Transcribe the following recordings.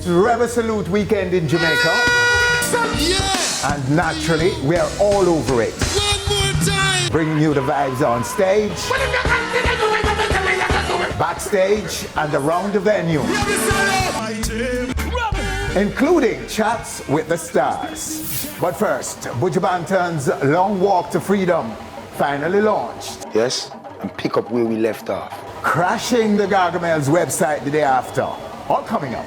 Rebel Salute weekend in Jamaica. Yeah! And naturally, we are all over it. One more time! Bringing you the vibes on stage, backstage, and around the venue. Including chats with the stars. But first, Buju Banton's Long Walk to Freedom finally launched. Yes, and pick up where we left off. Crashing the Gargamel's website the day after. All coming up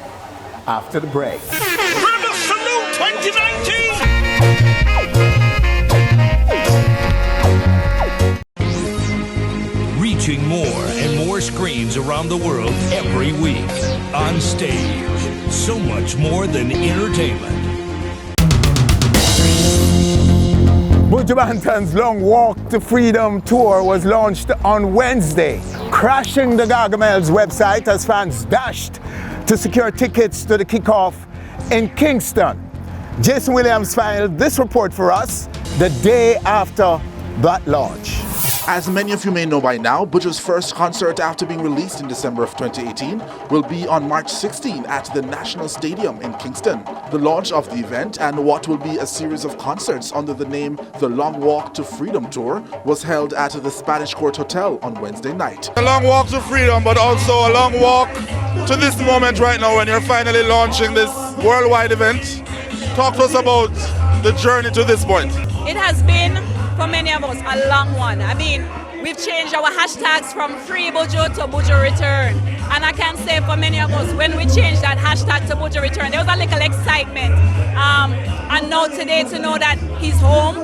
after the break. Rebel Salute 2019! Reaching more and more screens around the world every week. Onstage. So much more than entertainment. Buju Banton's Long Walk to Freedom tour was launched on Wednesday, crashing the Gargamel's website as fans dashed to secure tickets to the kickoff in Kingston. Jason Williams filed this report for us the day after that launch. As many of you may know by now, Buju's first concert after being released in December of 2018 will be on March 16 at the National Stadium in Kingston. The launch of the event and what will be a series of concerts under the name The Long Walk to Freedom Tour was held at the Spanish Court Hotel on Wednesday night. A long walk to freedom, but also a long walk to this moment right now when you're finally launching this worldwide event. Talk to us about the journey to this point. It has been, for many of us, a long one. I mean, we've changed our hashtags from Free Buju to Buju Return. And I can say for many of us, when we changed that hashtag to Buju Return, there was a little excitement. And now today to know that he's home,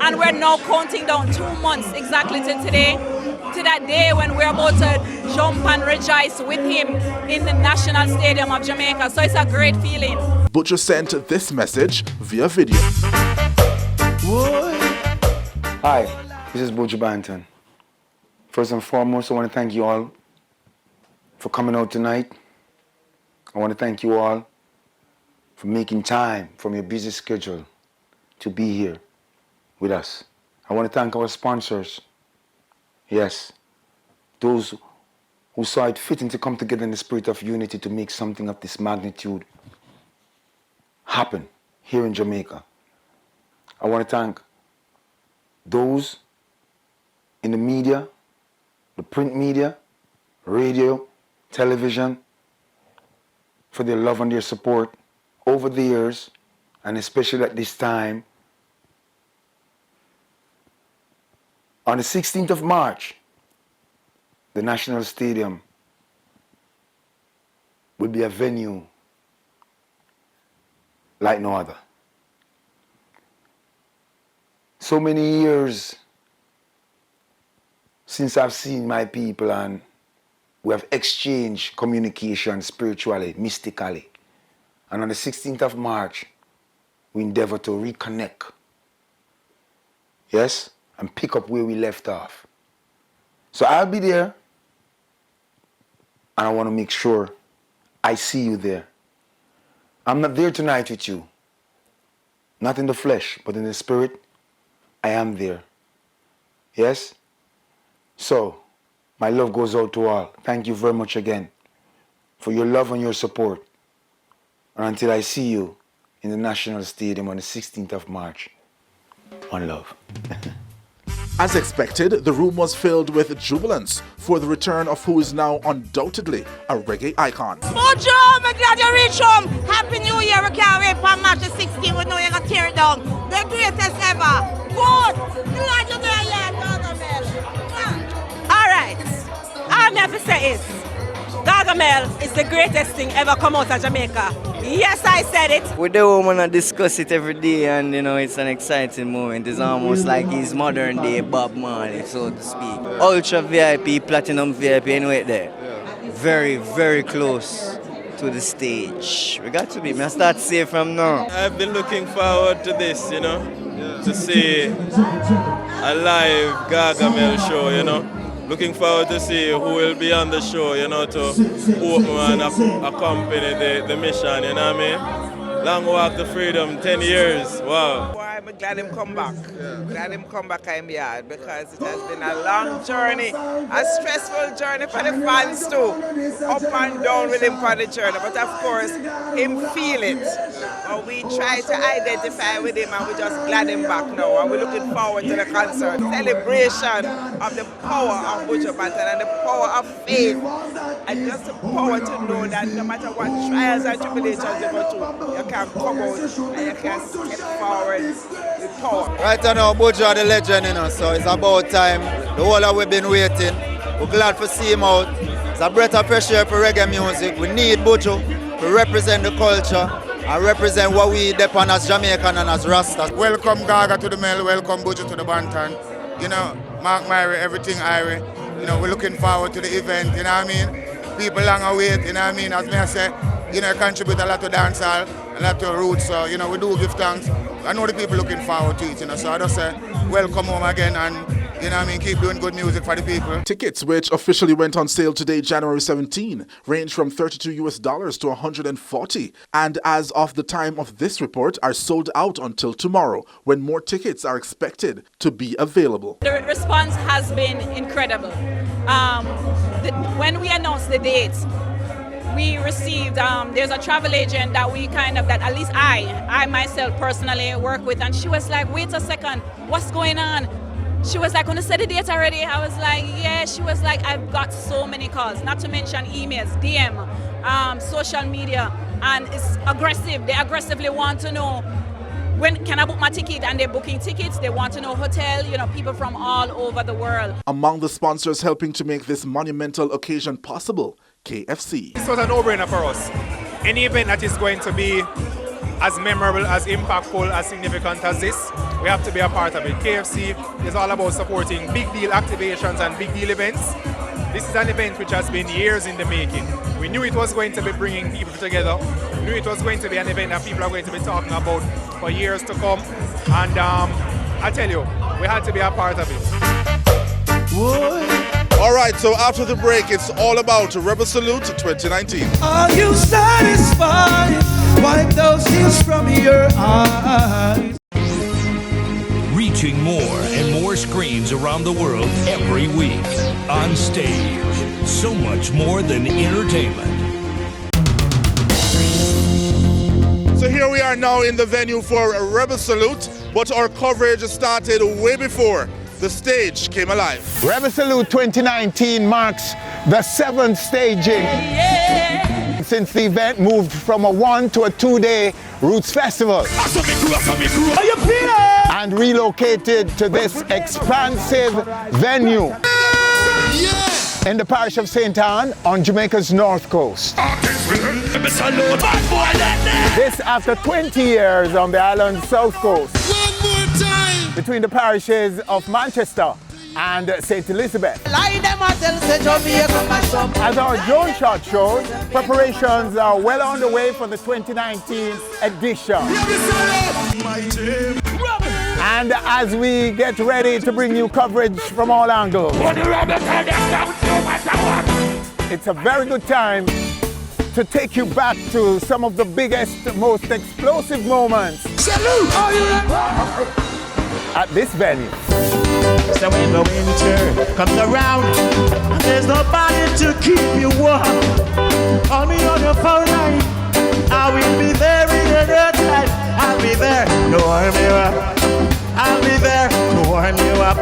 and we're now counting down 2 months exactly to today, to that day when we're about to jump and rejoice with him in the National Stadium of Jamaica. So it's a great feeling. Buju sent this message via video. Hi, this is Buju Banton. First and foremost, I want to thank you all for coming out tonight. I want to thank you all for making time from your busy schedule to be here with us. I want to thank our sponsors. Yes, those who saw it fitting to come together in the spirit of unity to make something of this magnitude happen here in Jamaica. I want to thank those in the media, the print media, radio, television, for their love and their support over the years, and especially at this time. On the 16th of March, the National Stadium will be a venue like no other. So many years since I've seen my people and we have exchanged communication spiritually, mystically. And on the 16th of March, we endeavor to reconnect. Yes? And pick up where we left off. So I'll be there, and I want to make sure I see you there. I'm not there tonight with you. Not in the flesh, but in the spirit. I am there. Yes? So, my love goes out to all. Thank you very much again for your love and your support. And until I see you in the National Stadium on the 16th of March, one love. As expected, the room was filled with jubilance for the return of who is now undoubtedly a reggae icon. Buju, I'm glad you reached home. Happy New Year. We can't wait for March the 16th. We know you're going to tear it down. The greatest ever. Good. Glad you're there yet, Gargamel. All right. All I have to say is, Gargamel is the greatest thing ever come out of Jamaica. Yes, I said it. With the woman, I discuss it every day, and you know, it's an exciting moment. It's almost like he's modern day Bob Marley, so to speak. Ultra VIP, Platinum VIP, anyway there. Very, very close to the stage. We got to be, I start to say from now. I've been looking forward to this, you know, to see a live Gargamel show, you know. Looking forward to see who will be on the show, you know, to open and accompany the mission, you know what I mean? Long walk to freedom, 10 years. Wow. I'm glad him come back. Glad him come back I'm yard because it has been a long journey, a stressful journey for the fans too. Up and down with him for the journey, but of course, him feel it. And we try to identify with him and we just glad him back now. And we're looking forward to the concert. Celebration of the power of Buju Banton and the power of faith. And just the power to know that no matter what trials and tribulations you go through, you can come out and you can step forward with power. Right now, Buju are the legend, so it's about time. The whole of we've been waiting. We're glad to see him out. It's a breath of fresh air for reggae music. We need Buju to represent the culture and represent what we depend as Jamaican and as Rastas. Welcome Gaga to the Mel, welcome Buju to the Banton. Mark Myrie, everything Irie. We're looking forward to the event, you know what I mean? People long await, you know what I mean? As me I say, contribute a lot to dancehall, a lot to roots, so, we do give thanks. I know the people looking forward to it, so I just say, welcome home again and, keep doing good music for the people. Tickets, which officially went on sale today, January 17, range from $32 to $140, and as of the time of this report, are sold out until tomorrow, when more tickets are expected to be available. The response has been incredible. When we announced the dates, we received, there's a travel agent that that at least I myself personally work with, and she was like, wait a second, what's going on? She was like, want to set the date already? I was like, yeah. She was like, I've got so many calls, not to mention emails, DM, social media, and it's aggressive. They aggressively want to know, when can I book my ticket? And they're booking tickets. They want to know hotel, people from all over the world. Among the sponsors helping to make this monumental occasion possible, KFC. This was a no-brainer for us. Any event that is going to be as memorable, as impactful, as significant as this, we have to be a part of it. KFC is all about supporting big deal activations and big deal events. This is an event which has been years in the making. We knew it was going to be bringing people together. We knew it was going to be an event that people are going to be talking about for years to come. And I tell you, we had to be a part of it. All right, so after the break, it's all about Rebel Salute 2019. Are you satisfied? Wipe those tears from your eyes. Reaching more and more screens around the world every week. On Stage. So much more than entertainment. So here we are now in the venue for a Rebel Salute, but our coverage started way before the stage came alive. Rebel Salute 2019 marks the 7th staging since the event moved from a 1 to a 2-day Roots Festival and relocated to this expansive venue in the parish of St. Ann on Jamaica's north coast. This after 20 years on the island's south coast. One more time. Between the parishes of Manchester and St. Elizabeth. As our drone shot shows, preparations are well on the way for the 2019 edition. And as we get ready to bring you coverage from all angles, it's a very good time to take you back to some of the biggest, most explosive moments at this venue. So when the winter comes around, there's nobody to keep you warm. Call me on your phone line, I will be there in no time. I'll be there to warm you up. I'll be there to warm you up.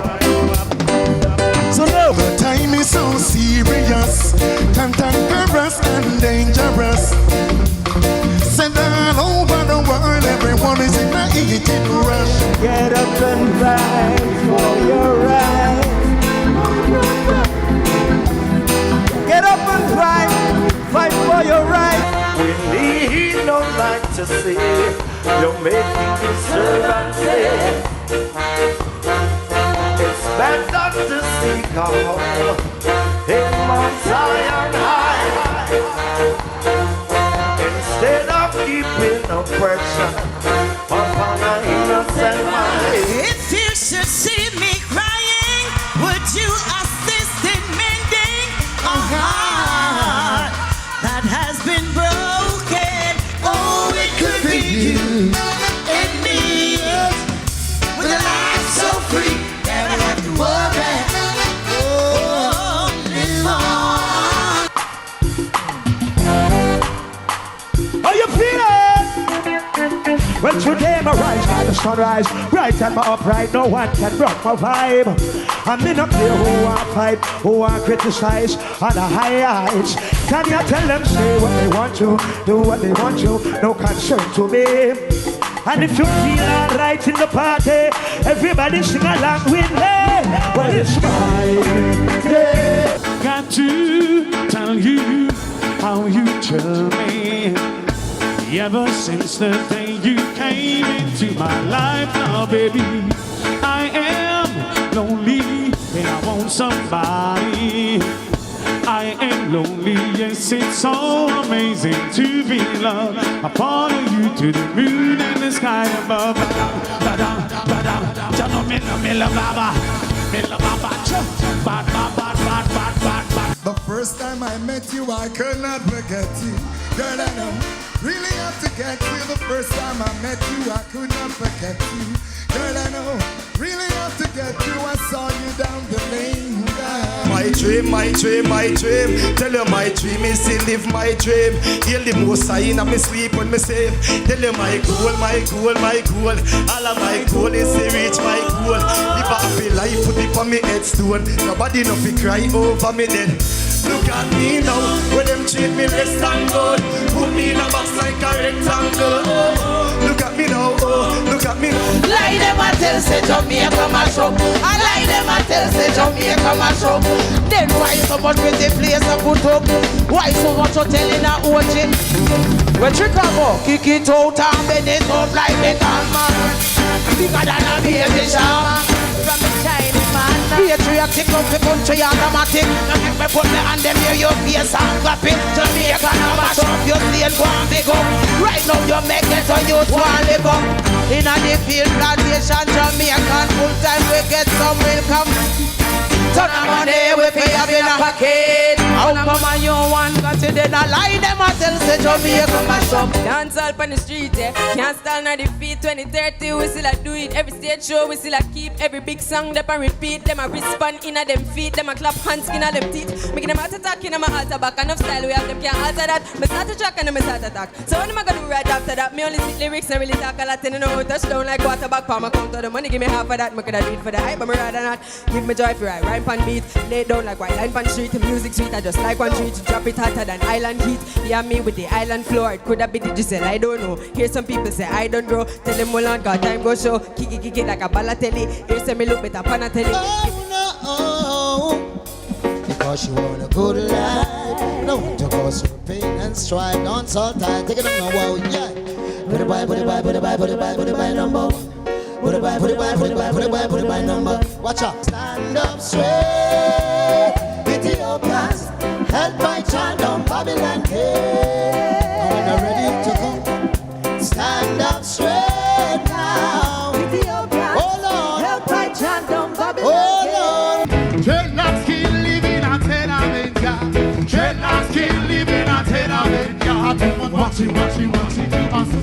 So now the time is so serious, cantankerous and dangerous. Send all over the world, everyone is in a heated rush. Get up and fight for your right. Get up and fight for your right. We need no light to see, you're making the servant say. It's better to seek a home in Mount Zion high, instead of keeping oppression upon an innocent mind. If you should see me crying, would you assist in mending a heart that has been broken? Oh, it could be through them, I rise by the sunrise. Right at my upright, no one can rock my vibe. I'm in up there who I fight, who I criticize on the high heights. Can you tell them, say what they want to, do what they want to, no concern to me. And if you feel alright in the party, everybody sing along with me. Well, it's my day. Got to tell you how you tell me. Ever since the day you came into my life, now baby, I am lonely and I want somebody. I am lonely, yes, it's so amazing to be loved. I follow you to the moon and the sky above. The first time I met you, I could not forget you. Girl, I know, really have to get you. The first time I met you, I could not forget you. Girl, I know, really have to get you. I saw you down the lane. My dream, my dream, my dream. Tell you my dream is to live my dream. Heal the most I in me sleep when me save. Tell you my goal, my goal, my goal. All of my goal is to reach my goal. Live a happy life, put it on me headstone. Nobody no fi cry over me dead. Look at me now, when them treat me less than good. Put me in a box like a rectangle. Look at me now, look at me now. Lie them a tell say Jamaica mash up. I lie them a tell say Jamaica mash up. Then why so much with the place I put up? Why so much hotel in a OG? When Chicago kick it out and bend it up like the man. Bigger than a baby shower. From the Chinese man. Patriotic of the country automatic. Now make me put me on them here your face and clap it. Jamaica now mash up your plane go and big up. Right now you make it so you want live up. In a the field plantation Jamaican full time we get some welcome. Turn of money we pay up in a pocket. How come on you want got it in a lie them a tell say Jamaica mash up. Dance all on the street, yeah. Can't stand on the feet. 2030 we still a do it. Every stage show we still a keep. Every big song them a repeat. Them a respond in a them feet. Them a clap hands in a them teeth. Making them heart attack in a alter back. Enough style we have them can't alter that. Me start to track and them start attack. So what am I gonna do right after that? Me only speak lyrics and really talk a lot. And you know touchdown like quarterback. Palm account of the money. Give me half of that. Me coulda do it for the hype, but me rather not. Give me joy for I rhyme pan beat. Lay down like white line pan street. The music sweet. I just like one treat. Drop it hotter than island heat. Yeah, me with the island floor. It coulda be the diesel. I don't know. Hear some people say I don't grow. Tell them hold on, got time go show. Kick it like a ballatelli. Here say me look better panatelli. Oh no, because you want a good life. No one to go through pain and strife. Don't so tight. Take it on the wall, yeah. Put it by, put it by, put it by, put it by, put it by number. Put it by, put it by, put it by, put it by, put it by number. Watch out. Stand up straight. Ethiopians, held by China on Babylon Cave. And when they're ready to come, stand up straight now. Ethiopians, hold on, held by China on Babylon Cave. Hold on. Dreadlocks keep living a tenement yard. Dreadlocks keep living a tenement yard. Watch it, watch it, watch it, and so.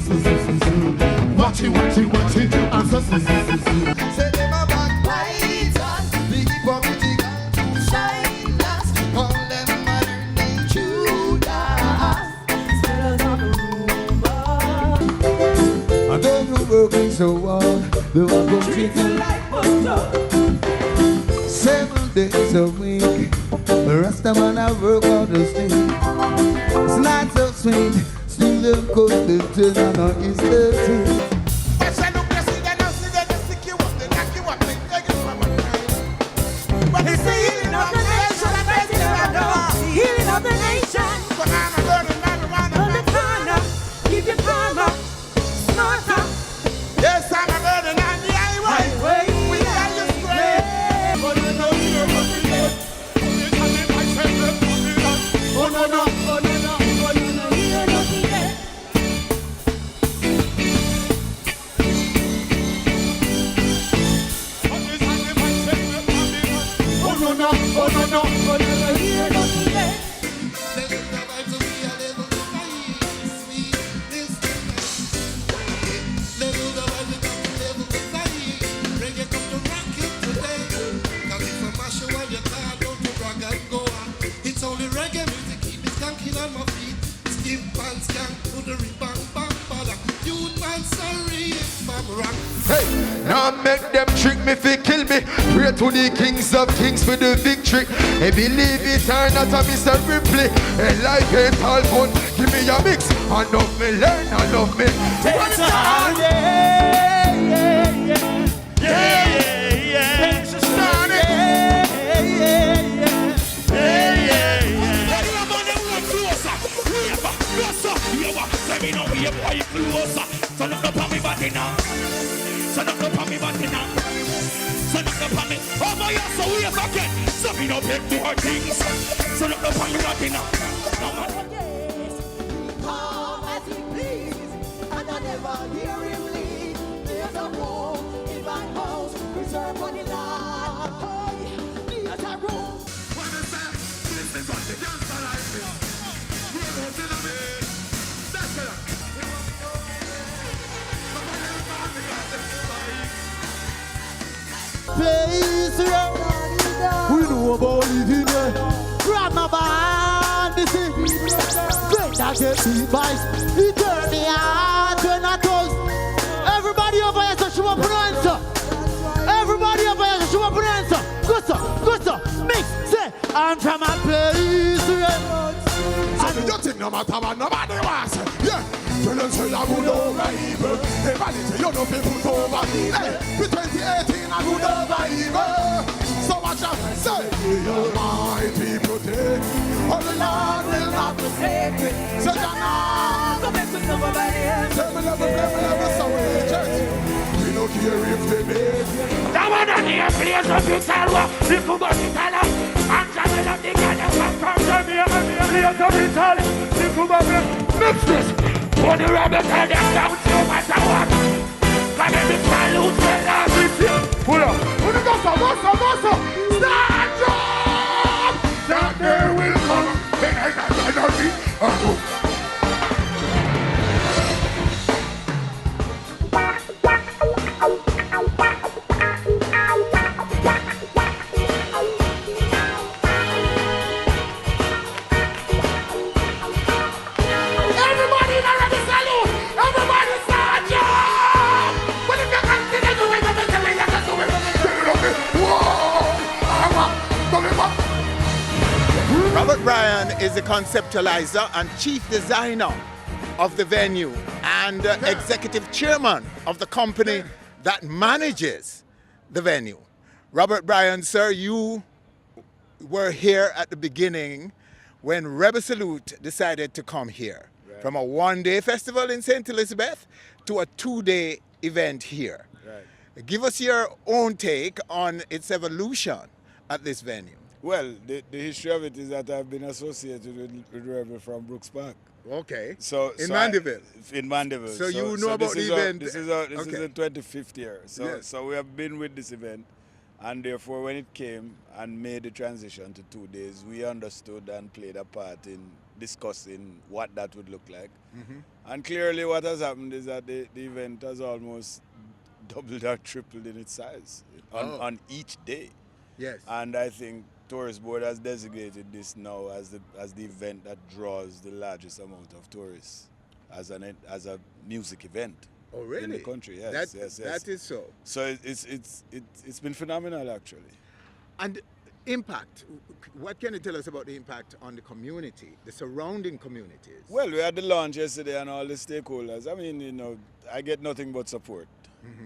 Watch it, watch it, watch it, and so. Say them a backbiters, big hypocrite and shine glass. Call them modern day Judas. Spillers on the rumor. I don't know working so hard. They want to treat you like butter. 7 days a week. The rest of man I work on the street. It's not so sweet. Still the coast the turn on his 13. It's the healing of the nation. Healing of the nation. On the corner, keep your karma smarter. Yes, I'm a burden on the highway. We are your strength. But you know you're looking good. Oh no, no, oh no, no, oh no, no, you're looking good. Hey, now make them trick me fi kill me. Pray to the kings of kings for the victory. Hey, believe it or not, I Mr. Ripley. Hey, life ain't all fun. Give me a mix. I love me, learn, I love me. Take time, yeah, yeah, yeah. Yeah, yeah, yeah. Takes a start, yeah, yeah, yeah. Yeah, yeah, yeah. Son of the Pammy Batina. Son of the Pammy Batina. Son of the Pammy. Oh my God, so we are again. So we don't make more things. Son of the Pammy Batina. Come as he please, and I never hear him lead. There's a room in my house, reserved for the Lord. There's a room. This is what the gangster life is. We're out in the mid. That's it. Place around. We know about it in there. Grab my band, this is great that get beat by. He turn the heart when I toast. Everybody over here, so she want to answer. Everybody over here, so she want to answer. Good sir, mix, say, I'm from a place around. So you think no matter what nobody wants, yeah. Tell them say I would over evil. Hey, vanity, you know people put over. Hey, for 2018 I would over evil. So watch out, say, my people take. Oh, the Lord will not forsake me. Say, Jana, go back with somebody else. Say, me love, so in the church. We don't care if they make. That one on the place of the Salwa, the Kubatitala, and Jamil of the Ghana, from Jamaica, the place of the Salwa, the Kubatitala. Mix this. For the rebel tell them down no matter what. Can every salute tell everything. Pull up. Pull it up, bossa. Stand up. That day will come. Then I got energy. Robert Bryan is the conceptualizer and chief designer of the venue and executive chairman of the company that manages the venue. Robert Bryan, sir, you were here at the beginning when Rebel Salute decided to come here. Right. From a one-day festival in St. Elizabeth to a two-day event here. Right. Give us your own take on its evolution at this venue. Well, the history of it is that I've been associated with Rebel from Brooks Park. Okay. In Mandeville. In Mandeville. So you know about the event. This is the 25th year. So we have been with this event, and therefore when it came and made the transition to 2 days, we understood and played a part in discussing what that would look like. Mm-hmm. And clearly what has happened is that the event has almost doubled or tripled in its size on each day. Yes. And I think Tourist Board has designated this now as the event that draws the largest amount of tourists as a music event. Oh, really? In the country, yes. That is so. So it's been phenomenal, actually. And impact, what can you tell us about the impact on the community, the surrounding communities? Well, we had the launch yesterday and all the stakeholders. I mean, I get nothing but support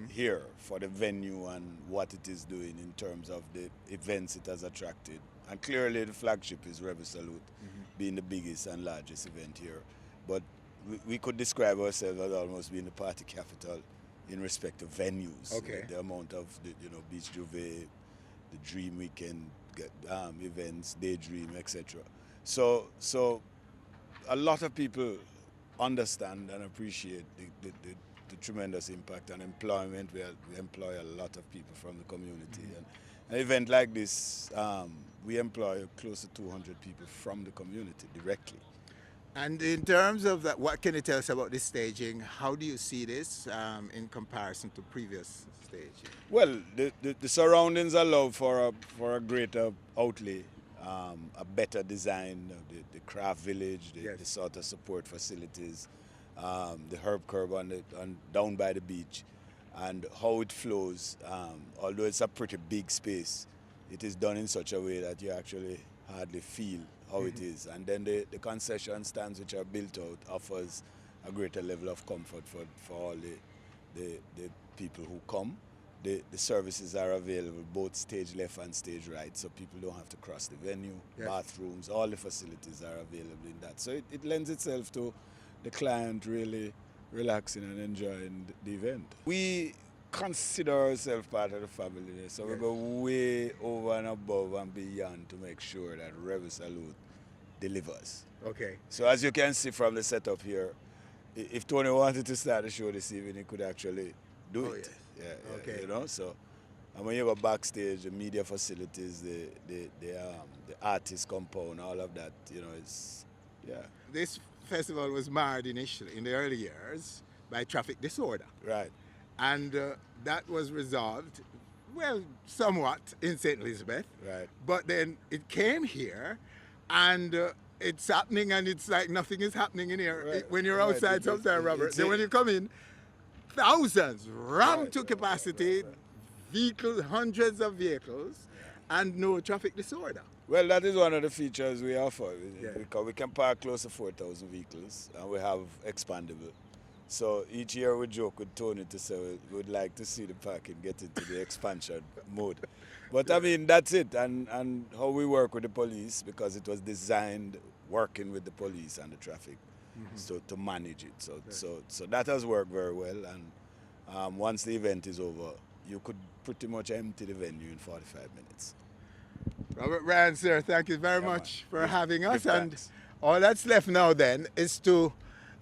here for the venue and what it is doing in terms of the events it has attracted. And clearly the flagship is Rebel Salute, being the biggest and largest event here. But we could describe ourselves as almost being the party capital in respect of venues. Okay. The amount of Beach Juve, the Dream Weekend events, Daydream, etc. So a lot of people understand and appreciate the tremendous impact and employment. We employ a lot of people from the community. And an event like this, we employ close to 200 people from the community directly. And in terms of that, what can you tell us about this staging? How do you see this in comparison to previous staging? Well, the surroundings allow for a greater outlay, a better design, the craft village, the sort of support facilities, the herb curb down by the beach, and how it flows. Although it's a pretty big space, it is done in such a way that you actually hardly feel how it is. And then the concession stands which are built out offers a greater level of comfort for all the people who come. The services are available both stage left and stage right, so people don't have to cross the venue. Yes. Bathrooms, all the facilities are available in that. So it lends itself to the client really relaxing and enjoying the event. We consider ourselves part of the family, so we go way over and above and beyond to make sure that Rebel Salute delivers. Okay. So as you can see from the setup here, if Tony wanted to start the show this evening, he could actually do it. Yeah. Okay. You know, so and when you go backstage, the media facilities, the artist compound, all of that, you know, it's This festival was marred initially in the early years by traffic disorder. Right. And that was resolved, well, somewhat in St. Elizabeth. Right. But then it came here, and it's happening, and it's like nothing is happening in here. Right. When you're outside sometimes, Robert, then when you come in, thousands, rammed to capacity, vehicles, hundreds of vehicles, and no traffic disorder. Well, that is one of the features we offer, because we can park close to 4,000 vehicles, and we have expandable. So each year we joke with Tony to say we would like to see the parking get into the expansion mode. But I mean, that's it, and how we work with the police, because it was designed working with the police and the traffic. So to manage it, so that has worked very well. And once the event is over, you could pretty much empty the venue in 45 minutes. Robert Ryan, sir, thank you very much for having us. And all that's left now then is to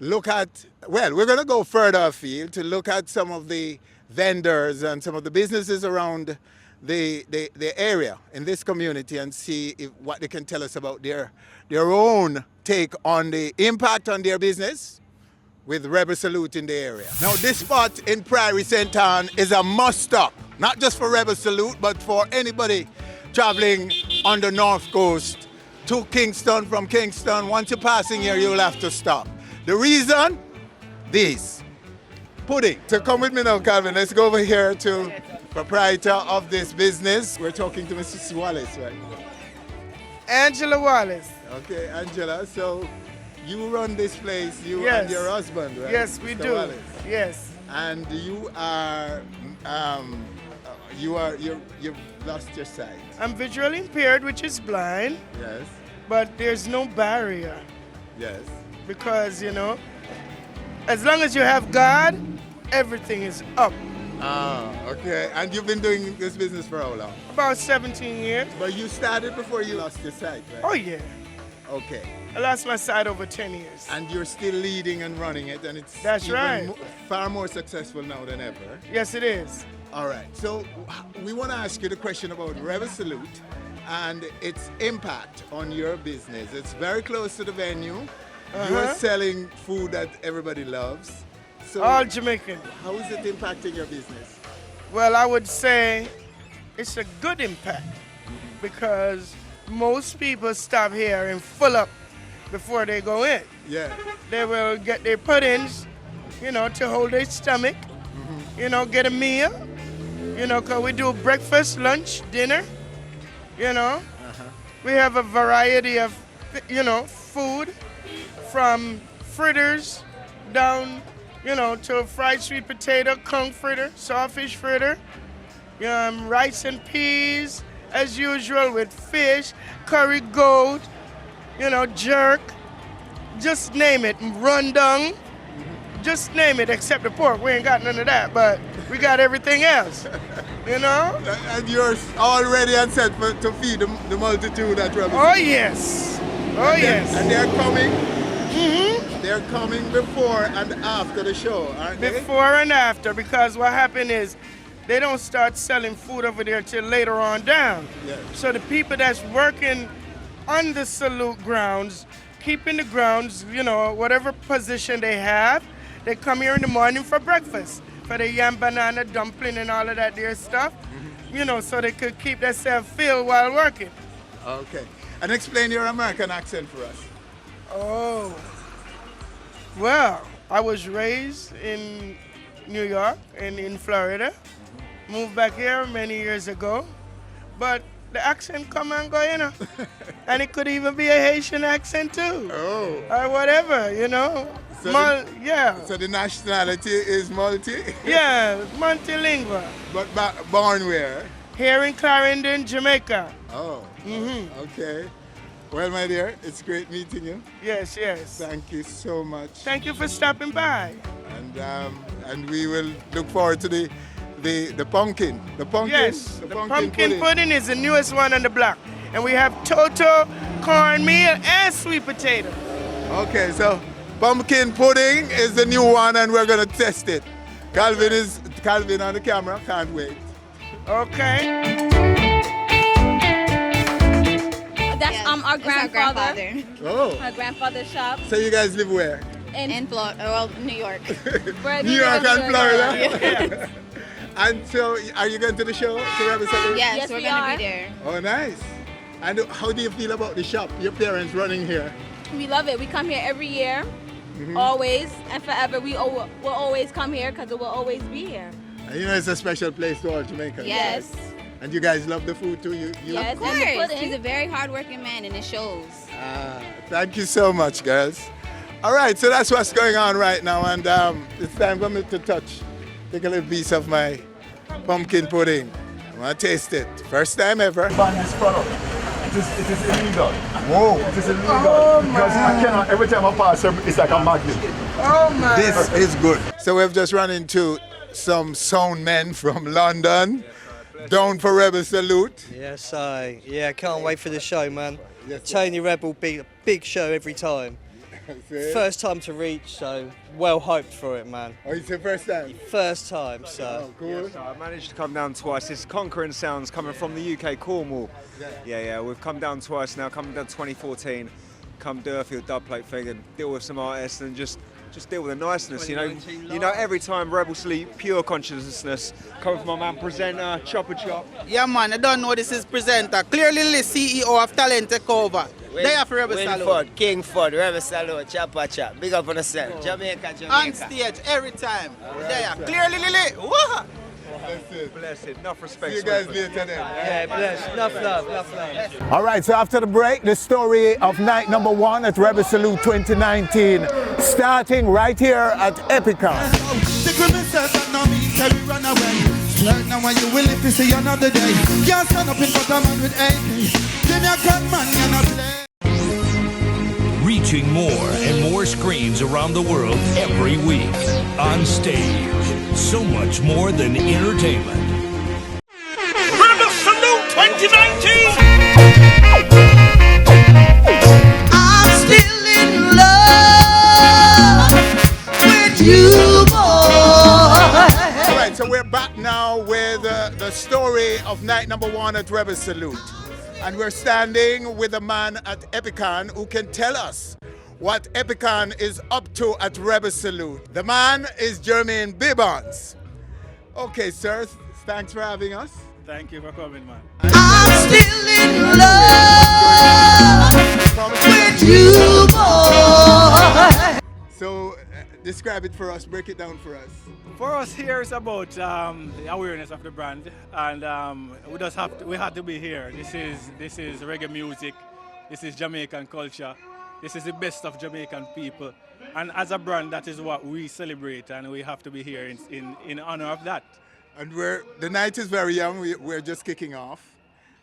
look at, well, we're going to go further afield to look at some of the vendors and some of the businesses around the area in this community and see what they can tell us about their own take on the impact on their business with Rebel Salute in the area. Now, this spot in Prairie St. Anne is a must-stop, not just for Rebel Salute, but for anybody traveling on the North Coast to Kingston. From Kingston, once you're passing here, you'll have to stop. The reason? This. Pudding. So come with me now, Calvin. Let's go over here to proprietor of this business. We're talking to Mrs. Wallace, right? Angela Wallace. Okay, Angela. So you run this place, you and your husband, right? Yes, we Mr. do. Wallace. Yes. And you've lost your sight. I'm visually impaired, which is blind. Yes. But there's no barrier. Yes. Because, you know, as long as you have God, everything is up. Ah, okay. And you've been doing this business for how long? About 17 years. But you started before you lost your sight, right? Oh, yeah. Okay. I lost my sight over 10 years. And you're still leading and running it, and it's That's right. Far more successful now than ever. Yes, it is. All right. So we want to ask you the question about Rebel Salute and its impact on your business. It's very close to the venue. You're selling food that everybody loves. So all Jamaican. How is it impacting your business? Well, I would say it's a good impact because most people stop here and fill up before they go in. Yeah. They will get their puddings, you know, to hold their stomach, you know, get a meal, you know, because we do breakfast, lunch, dinner, you know. We have a variety of, you know, food from fritters down, you know, to fried sweet potato, conch fritter, sawfish fritter, rice and peas, as usual, with fish, curry goat, you know, jerk, just name it, rundown, just name it except the pork. We ain't got none of that, but we got everything else, you know? And you're all ready and set to feed the multitude at Rebel. Oh, yes. Oh, yes. And they're coming? They're coming before and after the show, aren't they? Before and after, because what happened is they don't start selling food over there till later on down. Yeah. So the people that's working on the salute grounds, keeping the grounds, you know, whatever position they have, they come here in the morning for breakfast, for the yam, banana, dumpling, and all of that there stuff, you know, so they could keep themselves filled while working. Okay. And explain your American accent for us. Oh. Well, I was raised in New York, in Florida. Moved back here many years ago. But the accent come and go, you know. And it could even be a Haitian accent too. Oh. Or whatever, you know. So yeah. So the nationality is multi? Yeah, multilingual. But born where? Here in Clarendon, Jamaica. Oh. Mm-hmm. Okay. Well, my dear, it's great meeting you. Yes, yes. Thank you so much. Thank you for stopping by. And we will look forward to the pumpkin. The pumpkin. Yes, the pumpkin pudding is the newest one on the block. And we have total cornmeal and sweet potato. Okay, so pumpkin pudding is the new one and we're gonna test it. Calvin on the camera, can't wait. Okay. That's our grandfather. Oh. Our grandfather's shop. So you guys live where? In Florida, well, New York. New York and Florida? Yeah. And so, are you going to the show? To Rebel Salute? Yes, we're going to be there. Oh, nice. And how do you feel about the shop? Your parents running here? We love it. We come here every year, always and forever. We'll always come here because it will always be here. And you know it's a special place to all Jamaicans. Yes. And you guys love the food too? Yes, of course. He's a very hardworking man and it shows. Thank you so much, girls. All right, so that's what's going on right now, and it's time for me to take a little piece of my pumpkin pudding. I want to taste it. First time ever. Ban this product. It is illegal. Whoa. It is illegal. Oh, because I cannot, every time I pass, it's like a magnet. Oh man. This is good. So we've just run into some sound men from London. Down for Rebel Salute. Yes, yeah, can't wait for the show, man. Yes, Tony Rebel, big show every time. First time to reach, so well hoped for it, man. Oh, it's your first time? First time, so. Oh, cool. Yeah, so I managed to come down twice. It's conquering sounds coming from the UK, Cornwall. Yeah, we've come down twice now, coming down 2014. Come do a few dubplate thing and deal with some artists and just deal with the niceness, you know. Every time Rebel Sleep, pure consciousness, coming from my man presenter, Chopper Chop. Yeah, man, I don't know this is presenter. Clearly, the CEO of Talent Takeover. They have Rebel Salute. King Ford, Rebel Salute, Chopper Chop. Big up on yourself. Jamaica. On stage, every time. They are clearly, Lily. Wah! Bless it. Enough respect. See you guys later then. Yeah, bless. Enough love. All right, so after the break, the story of night number 1 at Rebel Salute 2019, starting right here at Epicon. Now when you will if you see another day, can't stand up in front of man with AK. Give me a gun, man, you're not play. Reaching more and more screens around the world every week. On stage. So much more than entertainment. Rebel Salute 2019! I'm still in love with you, boy. All right, so we're back now with the story of night number 1 at Rebel Salute. And we're standing with a man at Epicon who can tell us what Epicon is up to at Rebel Salute. The man is Jermaine Bibbons. Okay, sir, thanks for having us. Thank you for coming, man. I'm still in love with you, boy. So, describe it for us, break it down for us. For us here, it's about the awareness of the brand, and we had to be here. This is reggae music. This is Jamaican culture. This is the best of Jamaican people, and as a brand, that is what we celebrate, and we have to be here in honor of that. And the night is very young. We're just kicking off.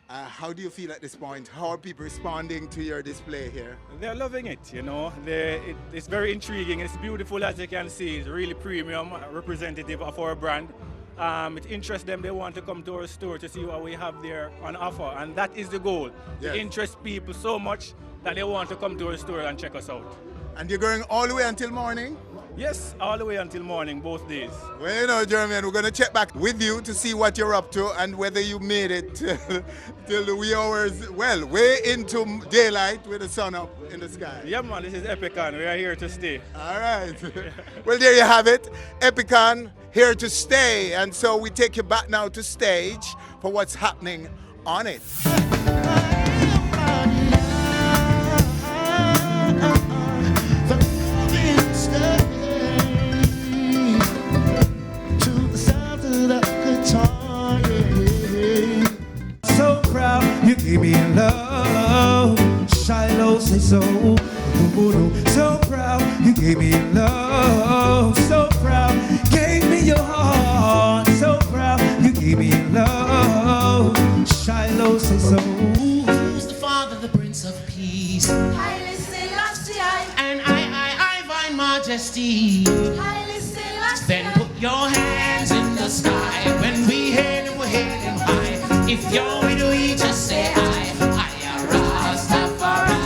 How do you feel at this point? How are people responding to your display here? They're loving it, you know. It's very intriguing. It's beautiful, as you can see. It's really premium, representative of our brand. It interests them. They want to come to our store to see what we have there on offer, and that is the goal. Yes. To interest people so much that they want to come to our store and check us out. And you're going all the way until morning? Yes, all the way until morning, both days. Well, you know, Jermaine, we're going to check back with you to see what you're up to and whether you made it till the wee hours, well, way into daylight with the sun up in the sky. Yeah, man, this is Epicon. We are here to stay. All right. Well, there you have it. Epicon, here to stay. And so we take you back now to stage for what's happening on it. Majesty. Then put your hands in the sky. When we hail him, we hail him high. If you're with we just say I am Rastafari.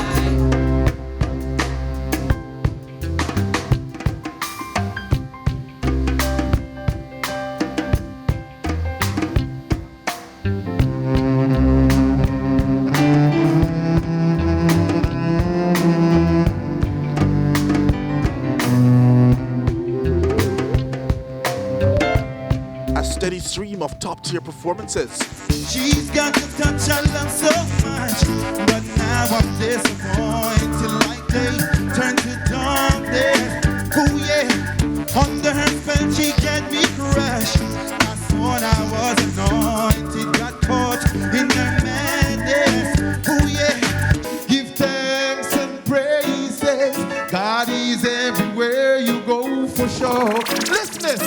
Steady stream of top-tier performances. She's got the touch I love so much, but now I'm disappointed like day turned to darkness. Oh yeah, under her spell she get me crushed. I thought I was anointed, got caught in her madness. Oh yeah, Give thanks and praises. God is everywhere you go for sure. Listen.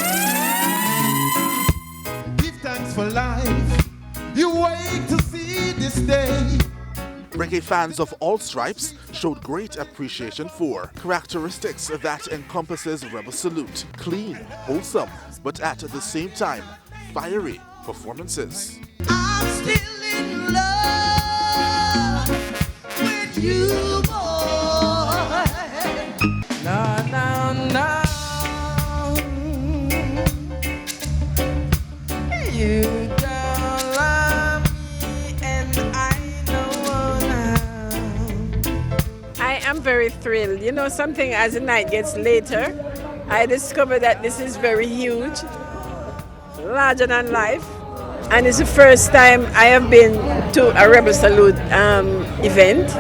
Thanks for life. You wait to see this day. Reggae fans of all stripes showed great appreciation for characteristics that encompasses Rebel Salute. Clean, wholesome, but at the same time, fiery performances. I'm still in love with you, boy. No, no, no. You don't love me, and I know now. I am very thrilled. You know something, as the night gets later, I discovered that this is very huge, larger than life. And it's the first time I have been to a Rebel Salute event.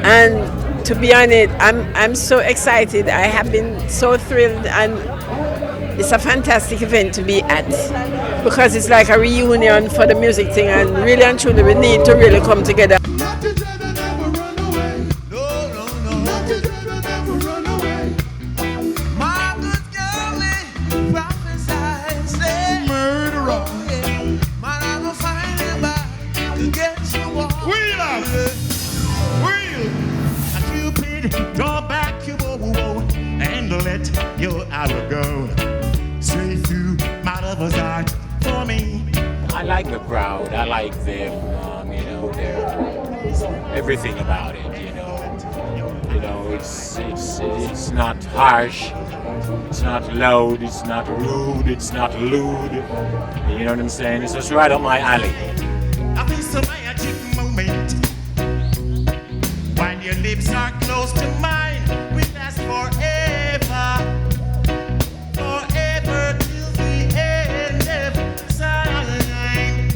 And to be honest, I'm so excited. I have been so thrilled, and it's a fantastic event to be at because it's like a reunion for the music thing, and really and truly we need to really come together. Draw back your bow and let your arrow go straight through my lover's heart for me. I like the crowd. I like them. You know, everything about it. You know, it's not harsh. It's not loud. It's not rude. It's not lewd. You know what I'm saying? It's just right up my alley. I feel some magic moment when your lips are close to mine. We last forever, forever till the end of time.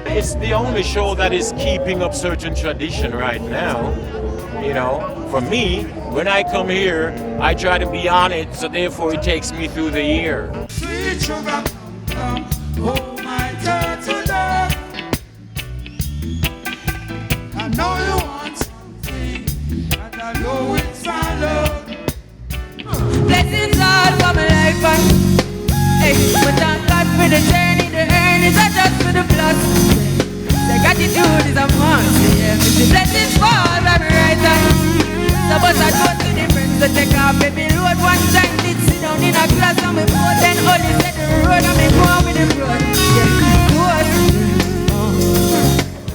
It's the only show that is keeping up certain tradition right now. You know, for me, when I come here, I try to be on it, so therefore it takes me through the year. Sweet sugar, oh my turtle dove. I know you want something, and I know it's my love. Blessings all for my life, and hey, but thank God for the journey. The earnings are just for the plus. The gratitude is a must. Yeah, the blessings fall by me right hand. So but I go to the friends to take off baby load. One time did sit down in a class and me boat, then only set the road and me go on with the road. Yeah,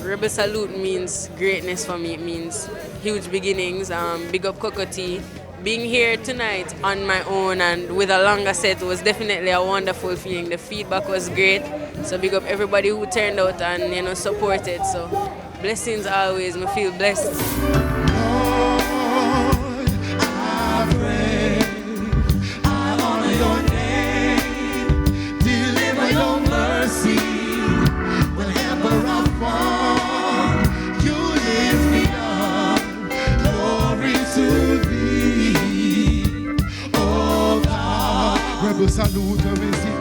Rebel Salute means greatness for me. It means huge beginnings. Big up Kokoti. Being here tonight on my own and with a longer set was definitely a wonderful feeling. The feedback was great. So big up everybody who turned out and supported. So blessings always. Me feel blessed. Rebel salute,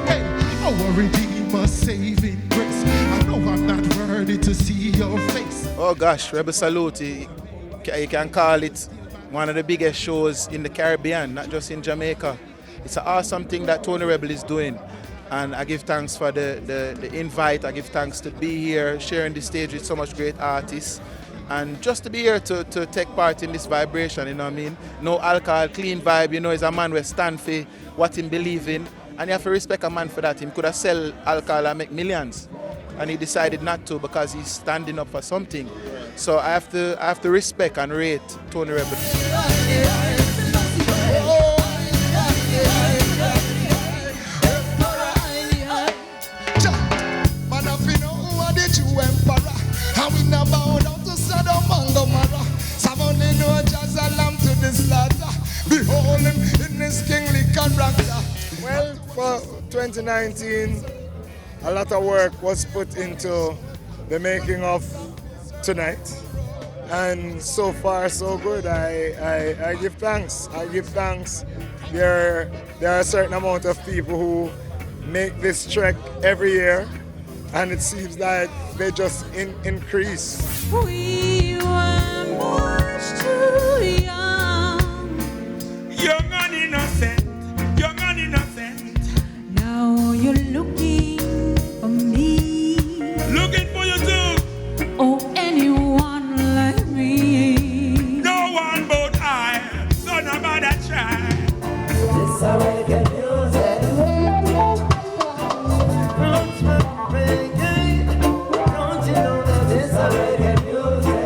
hey, our Redeemer saving grace. I know I'm not worthy to see your face. Oh gosh, Rebel Salute, you can call it one of the biggest shows in the Caribbean, not just in Jamaica. It's an awesome thing that Tony Rebel is doing. And I give thanks for the invite. I give thanks to be here, sharing the stage with so much great artists. And just to be here to take part in this vibration, you know what I mean? No alcohol, clean vibe, you know, he's a man who stand for what he believe in. And you have to respect a man for that. He could have sell alcohol and make millions. And he decided not to because he's standing up for something. So I have to respect and rate Tony Rebel. Behold him in his kingly character. Well, for 2019, a lot of work was put into the making of tonight. And so far, so good. I give thanks. I give thanks. There are a certain amount of people who make this trek every year, and it seems like they just increase. We were much too young. Young and innocent, young and innocent. Now you're looking for me. Looking for you too. Oh, anyone like me. No one but I, son of a child. This I reggae music. Don't you know that this I reggae music?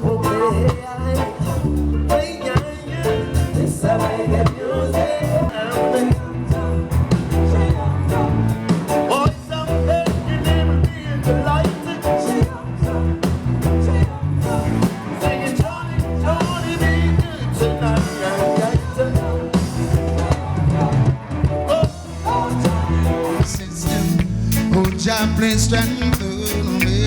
Oh, baby, this I reggae music. Oh, something you never be delighted. Singing Johnny, Johnny, be good tonight. Oh, Jah, please strengthen me.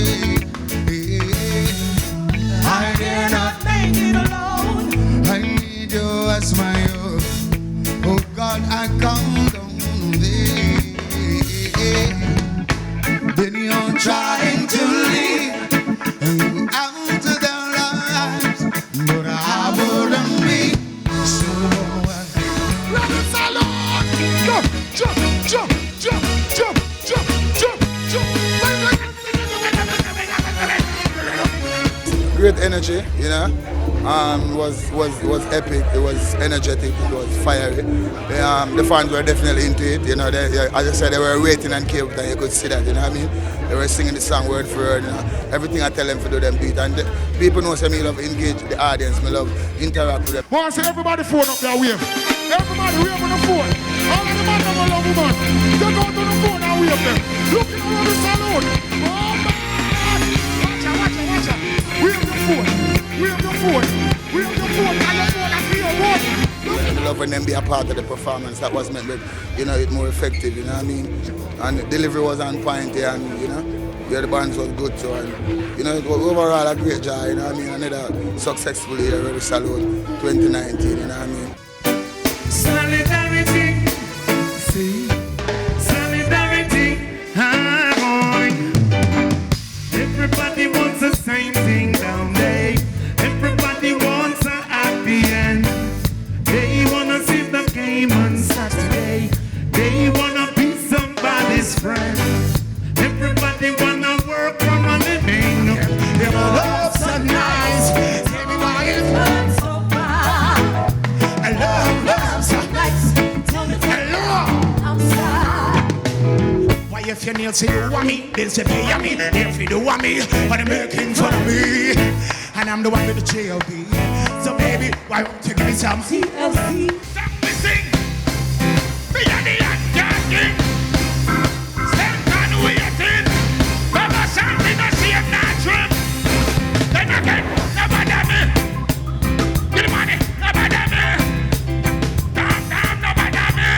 I dare not make it alone. I need you as my own. Oh God, I come down thee. Then you're trying to lead out to their lives, but I wouldn't be so. Run the salon! Jump, jump, jump, jump, jump, jump, jump, jump. Great energy, you know. Was epic. It was energetic. It was fiery. The fans were definitely into it. You know, as I said, they were waiting and caved, and you could see that. You know what I mean? They were singing the song word for word. You know, everything I tell them to do them beat. And people know me love engage the audience. Me love interact with them. Want to see everybody phone up their wave. Everybody wave on the phone. All of the man that love woman. Take out on the phone and wave them. Looking around the salon. Oh man! Watch out. Wave your phone. Wave your phone. Wave your phone. And your phone and be your one. I love when them be a part of the performance. That was meant, you know, it more effective. You know what I mean? And the delivery was on point, and you know, yeah, the bands was good too. And you know, it was overall a great job. You know what I mean? Another successful year. Really salute 2019. You know what I mean? Solidarity, see, solidarity, boy. Everybody wants the same thing down there. Everybody wants a happy end. They wanna see the game on Saturday. They wanna be somebody's friend. Everybody wanna work for a living. Their love's so nice. Everybody loves so bad. I love so nice. Tell me, I'm sad. Why if your nails say you want me, then say pay me. If you do want me, but they're making fun of me. And I'm the one with the J.O.B. So baby, why won't you give me some TLC? Stop me sing. Be a the king. Stand and waiting. Baba Shanti no see him natural. Then again, nobody me. Get the money, nobody me. Damn, nobody me.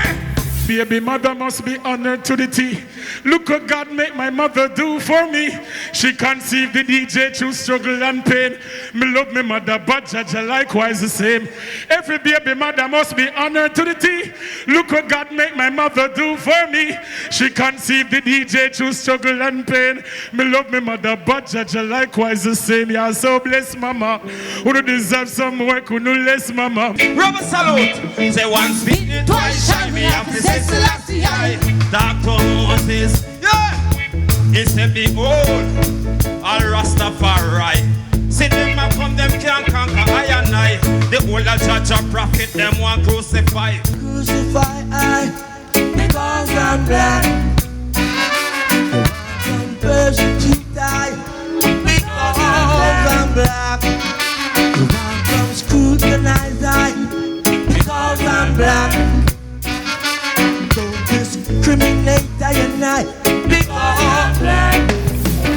Baby mother must be honored to the T. Look what God make my mother do for me. She conceived the DJ through struggle and pain. Me love me mother, but Jaja likewise the same. Every baby mother must be honored to the T. Look what God make my mother do for me. She conceived the DJ through struggle and pain. Me love me mother, but Jaja likewise the same. Yeah, so bless mama. Who do deserve some work, who no less mama. Rubber salute. Say once beat, twice shy. Me have to say Selassie I. Dr. Moses, yeah. It's a big old. all Rastafari. See them a come, them can't conquer I and I. The whole of judge and prophet, them want crucify. Crucify I, because I'm black. Some persecute I, because I'm black. Some scrutinize I, because I'm black. Don't discriminate I and I, because I'm black.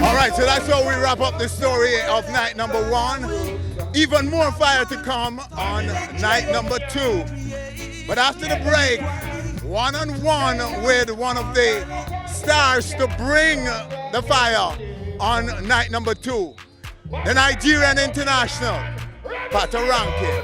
All right, so that's how we wrap up the story of night number 1. Even more fire to come on night number 2. But after the break, one-on-one with one of the stars to bring the fire on night number 2, the Nigerian international, Patoranking.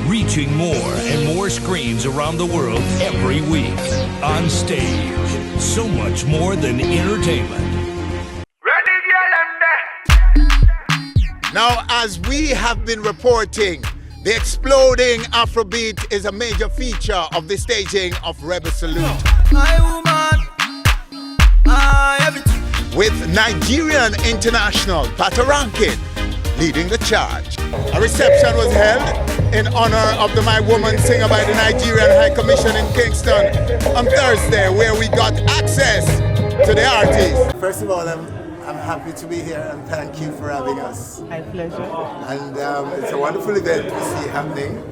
Reaching more and more screens around the world every week. On stage, so much more than entertainment. Now, as we have been reporting, the exploding Afrobeat is a major feature of the staging of Rebel Salute. With Nigerian international Patoranking leading the charge. A reception was held in honor of the My Woman singer by the Nigerian High Commission in Kingston on Thursday, where we got access to the artist. First of all, I'm happy to be here and thank you for having us. My pleasure. And it's a wonderful event we see happening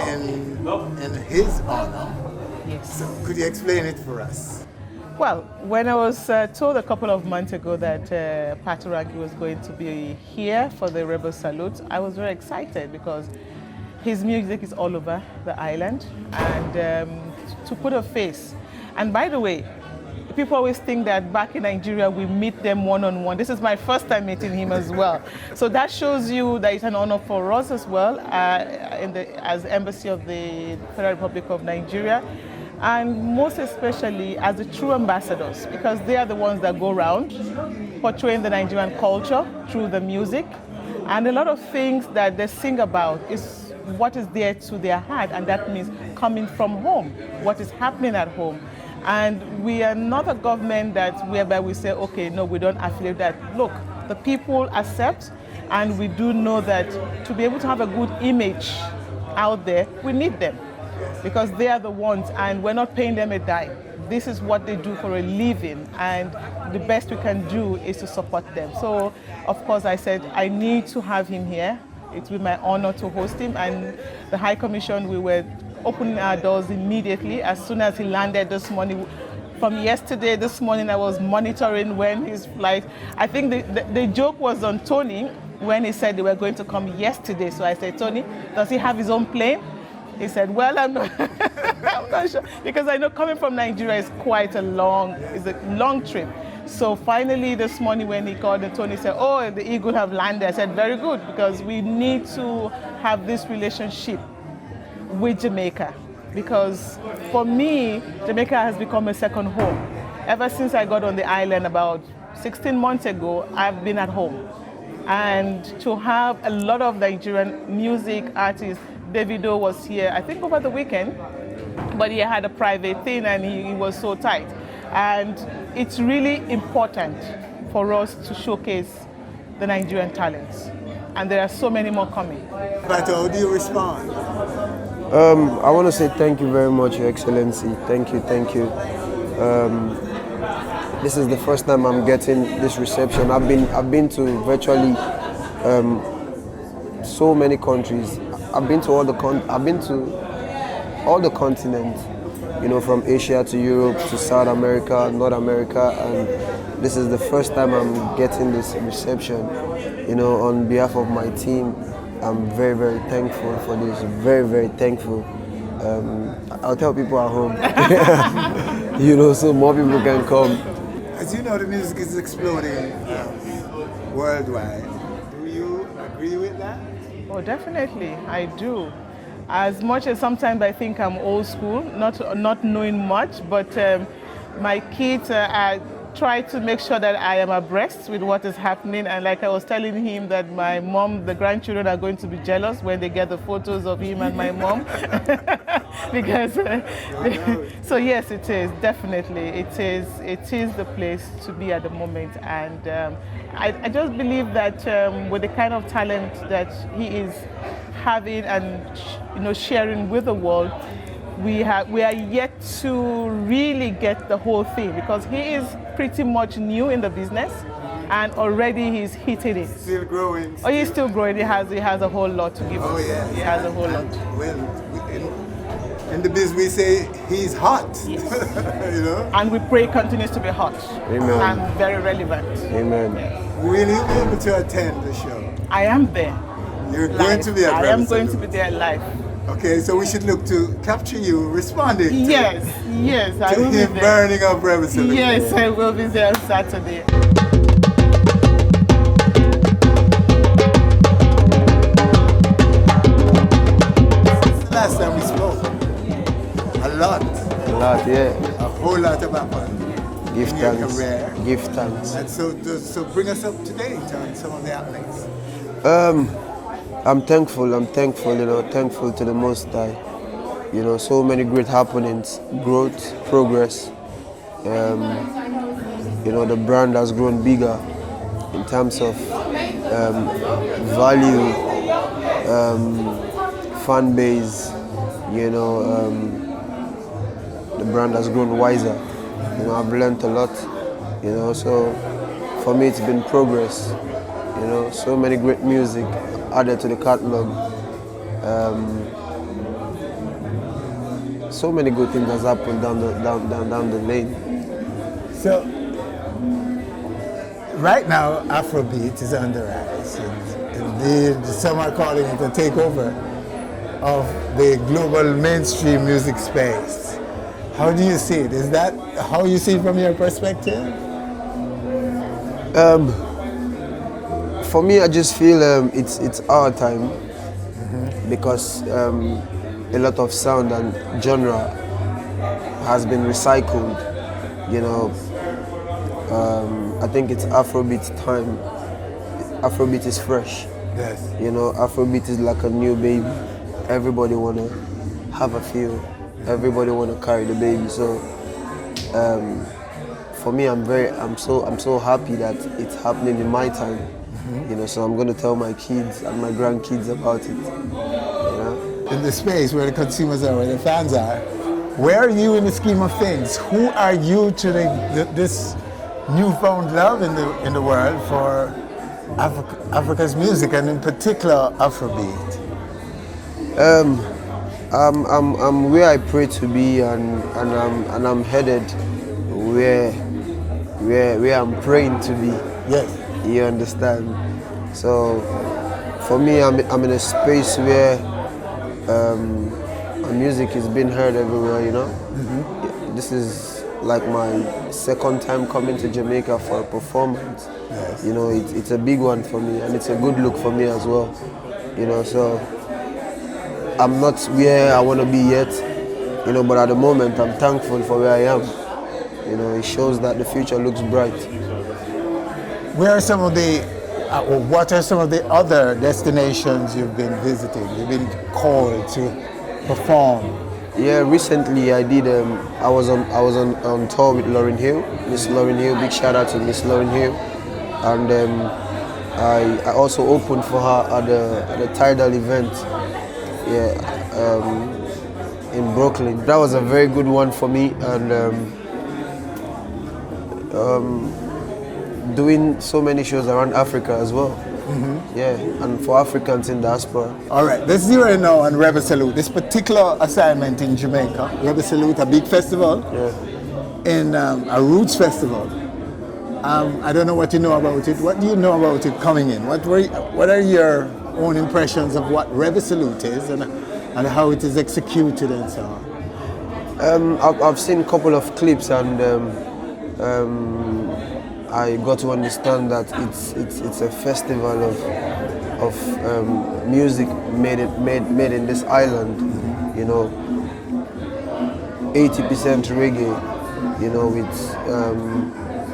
in his honor. Yes. So could you explain it for us? Well, when I was told a couple of months ago that Patoranking was going to be here for the Rebel Salute, I was very excited because his music is all over the island, and to put a face. And by the way, people always think that back in Nigeria we meet them one-on-one. This is my first time meeting him as well. So that shows you that it's an honor for us as well as Embassy of the Federal Republic of Nigeria. And most especially as the true ambassadors, because they are the ones that go around portraying the Nigerian culture through the music. And a lot of things that they sing about is what is there to their heart, and that means coming from home, what is happening at home. And we are not a government whereby we say, okay, no, we don't affiliate that. Look, the people accept, and we do know that to be able to have a good image out there, we need them. Because they are the ones, and we're not paying them a dime. This is what they do for a living, and the best we can do is to support them. So, of course, I said, I need to have him here. It will be my honor to host him, and the High Commission, we were opening our doors immediately as soon as he landed this morning. From yesterday, this morning, I was monitoring when his flight, I think the joke was on Tony when he said they were going to come yesterday. So I said, Tony, does he have his own plane? He said, well, I'm not sure, because I know coming from Nigeria is quite a long trip. So finally this morning when he called and Tony said, oh, the Eagle have landed. I said, very good, because we need to have this relationship with Jamaica. Because for me, Jamaica has become a second home. Ever since I got on the island about 16 months ago, I've been at home. And to have a lot of Nigerian music artists, Davido was here, I think over the weekend, but he had a private thing and he was so tight. And it's really important for us to showcase the Nigerian talents. And there are so many more coming. But how do you respond? I want to say thank you very much, Your Excellency. Thank you, thank you. This is the first time I'm getting this reception. I've been to virtually so many countries. I've been to all the continents, you know, from Asia to Europe to South America, North America, and this is the first time I'm getting this reception. You know, on behalf of my team, I'm very, very thankful for this. Very, very thankful. I'll tell people at home, you know, so more people can come. As you know, the music is exploding worldwide. Do you agree with that? Oh, definitely, I do. As much as sometimes I think I'm old school, not knowing much, but my kids are try to make sure that I am abreast with what is happening. And like I was telling him that my mom, the grandchildren are going to be jealous when they get the photos of him and my mom. Because, so yes, it is, definitely. It is the place to be at the moment. And I just believe that with the kind of talent that he is having and sharing with the world, we are yet to really get the whole thing, because he is pretty much new in the business and already he's hitting it. Still growing. Oh, he's still growing. He has a whole lot to give us. Oh yeah. He has a whole lot. Well, in the biz we say he's hot. Yes. And we pray he continues to be hot. Amen. And very relevant. Amen. Will you be able to attend the show? I am there. You're going to be at I am going to be there live. Okay, so we should look to capture you responding to Yes, I will be him there. burning up Rebel Salute. Yes, I will be there on Saturday. Since the last time we spoke, a lot, yeah. a whole lot have happened. Give in your thanks. career. Give thanks. And so bring us up to date on some of the happenings. I'm thankful, thankful to the Most High. So many great happenings, growth, progress. The brand has grown bigger in terms of value, fan base. The brand has grown wiser. I've learned a lot. So for me it's been progress. So many great music added to the catalog. So many good things has happened down the lane. So right now Afrobeat is on the rise. Indeed, some are calling it a takeover of the global mainstream music space. How do you see it? Is that how you see it from your perspective? For me, I just feel it's our time, because a lot of sound and genre has been recycled. I think it's Afrobeat time. Afrobeat is fresh. Yes. Afrobeat is like a new baby. Everybody wanna have a feel. Everybody wanna carry the baby. So for me, I'm so happy that it's happening in my time. So I'm gonna tell my kids and my grandkids about it. In the space where the consumers are, where the fans are, where are you in the scheme of things? Who are you to this newfound love in the world for Africa's music, and in particular Afrobeat? I'm where I pray to be, and I'm headed where I'm praying to be. Yes. You understand? So for me, I'm in a space where my music is being heard everywhere. This is like my second time coming to Jamaica for a performance. Yes. It's a big one for me, and it's a good look for me as well. So I'm not where I want to be yet, but at the moment I'm thankful for where I am. It shows that the future looks bright. Where are some of the, or what are some of the other destinations you've been visiting? You've been called to perform. Yeah, recently I did. I was on tour with Lauryn Hill, Miss Lauryn Hill. Big shout out to Miss Lauryn Hill, and I also opened for her at the Tidal event. In Brooklyn. That was a very good one for me, and doing so many shows around Africa as well. Yeah, and for Africans in diaspora. All right, let's zero in now on Rebel Salute. This particular assignment in Jamaica, Rebel Salute, a big festival, in a roots festival. I don't know what you know about it. What do you know about it coming in? What are your own impressions of what Rebel Salute is and how it is executed and so on? I've seen a couple of clips, and I got to understand that it's a festival of music made in this island. 80% reggae, with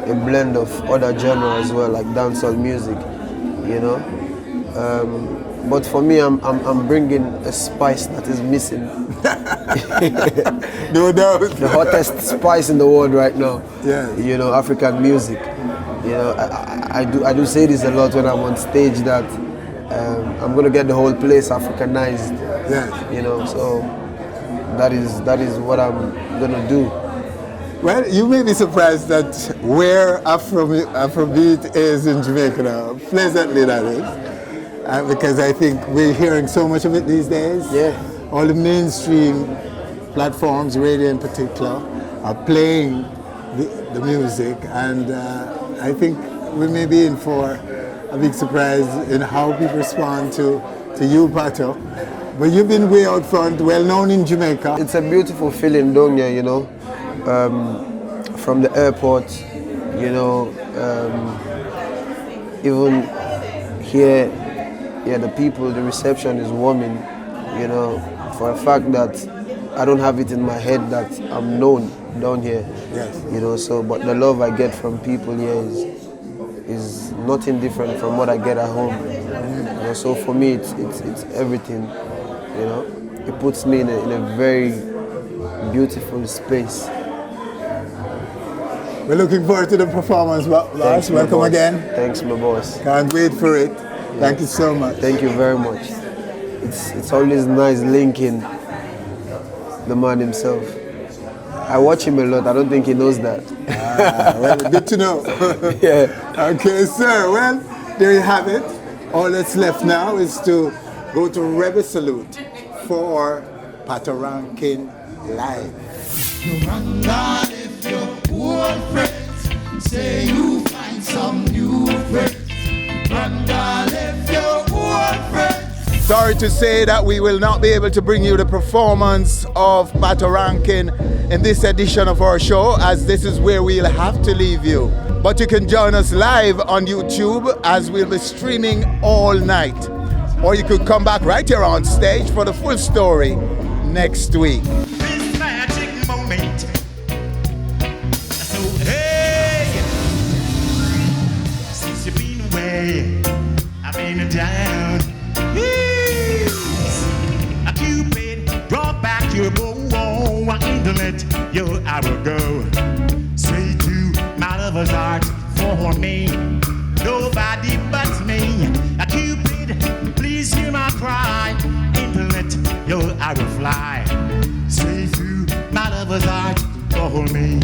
a blend of other genres as well, like dancehall music, you know. But for me, I'm bringing a spice that is missing. No doubt. The hottest spice in the world right now. Yeah. You know, African music. You know, I do say this a lot when I'm on stage that I'm gonna get the whole place Africanized. Yeah. You know, so that is what I'm gonna do. Well, you may be surprised that where Afrobeat is in Jamaica now, pleasantly that is. Because I think we're hearing so much of it these days. Yeah. All the mainstream platforms, radio in particular, are playing the music, and I think we may be in for a big surprise in how people respond to you, Pato. But you've been way out front, well known in Jamaica. It's a beautiful feeling down here, you know. From the airport, you know, even here. Yeah, the people, the reception is warming, you know, for a fact that I don't have it in my head that I'm known down here. Yes. You know, so, but the love I get from people here is nothing different from what I get at home. You know, so for me, it's everything, you know. It puts me in a very beautiful space. We're looking forward to the performance, boss. Welcome again. Thanks, my boss. Can't wait for it. Thank you so much. Thank you very much. It's always nice linking the man himself. I watch him a lot. I don't think he knows that. Well, good to know. Yeah. Okay, sir. Well, there you have it. All that's left now is to go to Rebel Salute for Patoranking Live. You wonder if your old friends say you find some new friends. Sorry to say that we will not be able to bring you the performance of Patoranking in this edition of our show, as this is where we'll have to leave you. But you can join us live on YouTube, as we'll be streaming all night. Or you could come back right here on stage for the full story next week. This magic moment. So hey, since you've been away, I've been down. A Cupid, draw back your bow and let your arrow go straight to my lover's heart for me. Nobody but me. A Cupid, please hear my cry and let your arrow fly straight to my lover's heart for me.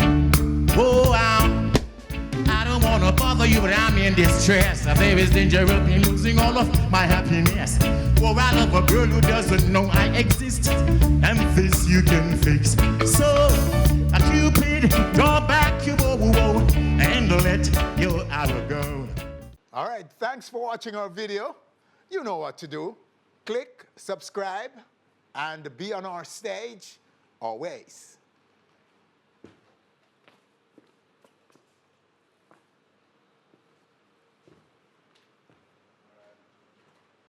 Oh, I don't wanna bother you, but I'm in distress. There is danger of me losing all of my happiness. For I love a girl who doesn't know I exist, and this you can fix. So, a Cupid, draw back your bow and let your arrow go. All right, thanks for watching our video. You know what to do. Click, subscribe, and be on our stage always.